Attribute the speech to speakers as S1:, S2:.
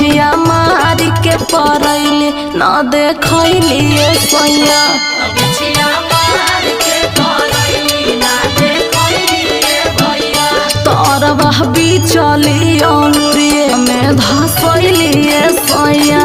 S1: बिछिया मार के परैली न देखैलिए सैया तरवा बिचली अंगुरिये में धसैलिए सैया।